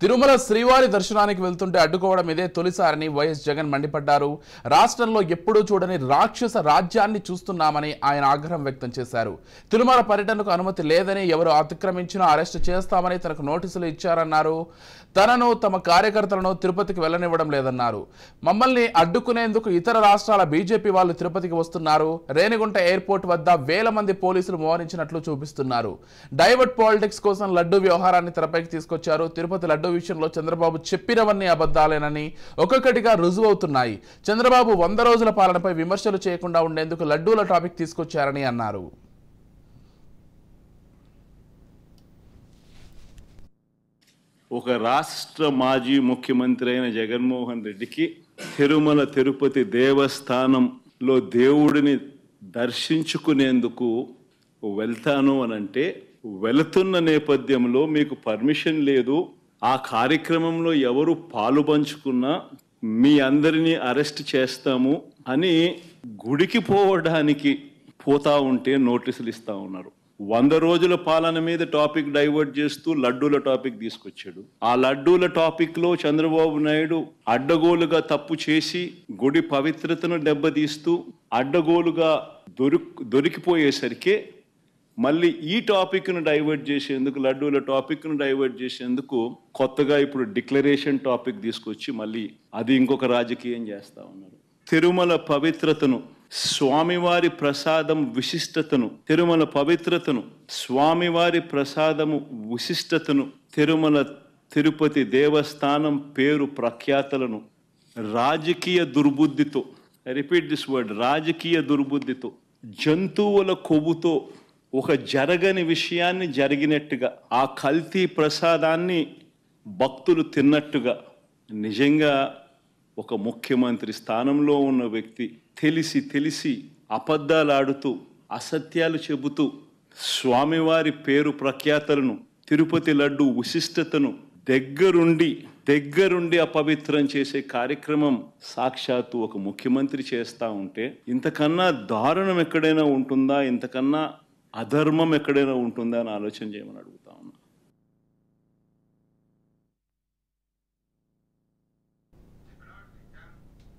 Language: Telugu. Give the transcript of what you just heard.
తిరుమల శ్రీవారి దర్శనానికి వెళ్తుంటే అడ్డుకోవడం ఇదే తొలిసారని వైఎస్ జగన్ మండిపడ్డారు. రాష్ట్రంలో ఎప్పుడూ చూడని రాక్షస రాజ్యాన్ని చూస్తున్నామని ఆయన ఆగ్రహం వ్యక్తం చేశారు. తిరుమల పర్యటనకు అనుమతి లేదని, ఎవరు అతిక్రమించినా అరెస్టు చేస్తామని తనకు నోటీసులు ఇచ్చారన్నారు. తనను తమ కార్యకర్తలను తిరుపతికి వెళ్లనివ్వడం లేదన్నారు. మమ్మల్ని అడ్డుకునేందుకు ఇతర రాష్ట్రాల బీజేపీ వాళ్ళు తిరుపతికి వస్తున్నారు. రేణిగుంట ఎయిర్పోర్ట్ వద్ద వేల మంది పోలీసులు మోహరించినట్లు చూపిస్తున్నారు. డైవర్ట్ పాలిటిక్స్ కోసం లడ్డూ వ్యవహారాన్ని తెరపైకి తీసుకొచ్చారు. తిరుపతి లడ్డూ విషయంలో చంద్రబాబు చెప్పినవన్నీ అబద్ధాలేనని ఒక్కొక్కటిగా రుజువవుతున్నాయి. చంద్రబాబు 100 రోజుల పాలనపై విమర్శలు చేయకుండా ఉండేందుకు లడ్డూల టాపిక్ తీసుకొచ్చారని అన్నారు. ఒక రాష్ట్ర మాజీ ముఖ్యమంత్రి అయిన జగన్మోహన్ రెడ్డికి తిరుమల తిరుపతి దేవస్థానంలో దేవుడిని దర్శించుకునేందుకు వెళ్తాను అనంటే, వెళుతున్న నేపథ్యంలో మీకు పర్మిషన్ లేదు, ఆ కార్యక్రమంలో ఎవరు పాలు పంచుకున్నా మీ అందరినీ అరెస్ట్ చేస్తాము అని గుడికి పోవడానికి పోతా ఉంటే నోటీసులు ఇస్తా ఉన్నారు. 100 రోజుల పాలన మీద టాపిక్ డైవర్ట్ చేస్తూ లడ్డూల టాపిక్ తీసుకొచ్చాడు. ఆ లడ్డూల టాపిక్ లో చంద్రబాబు నాయుడు అడ్డగోలుగా తప్పు చేసి గుడి పవిత్రతను దెబ్బతీస్తూ అడ్డగోలుగా దొరికిపోయేసరికి మళ్ళీ ఈ టాపిక్ను డైవర్ట్ చేసేందుకు, లడ్డూల టాపిక్ను డైవర్ట్ చేసేందుకు కొత్తగా ఇప్పుడు డిక్లరేషన్ టాపిక్ తీసుకొచ్చి మళ్ళీ అది ఇంకొక రాజకీయం చేస్తా ఉన్నారు. తిరుమల పవిత్రతను, స్వామివారి ప్రసాదం విశిష్టతను, తిరుమల పవిత్రతను, స్వామివారి ప్రసాదము విశిష్టతను, తిరుమల తిరుపతి దేవస్థానం పేరు ప్రఖ్యాతలను రాజకీయ దుర్బుద్ధితో, రిపీట్ దిస్ వర్డ్, రాజకీయ దుర్బుద్ధితో, జంతువుల కొవ్వుతో ఒక జరగని విషయాన్ని జరిగినట్టుగా, ఆ కల్తీ ప్రసాదాన్ని భక్తులు తిన్నట్టుగా, నిజంగా ఒక ముఖ్యమంత్రి స్థానంలో ఉన్న వ్యక్తి తెలిసి అబద్ధాలు ఆడుతూ, అసత్యాలు చెబుతూ, స్వామివారి పేరు ప్రఖ్యాతలను, తిరుపతి లడ్డు విశిష్టతను దగ్గరుండి అపవిత్రం చేసే కార్యక్రమం సాక్షాత్తు ఒక ముఖ్యమంత్రి చేస్తూ ఉంటే, ఇంతకన్నా దారుణం ఎక్కడైనా ఉంటుందా, ఇంతకన్నా అధర్మం ఎక్కడైనా ఉంటుందా అని ఆలోచన చేయమని అడుగుతా ఉన్నా.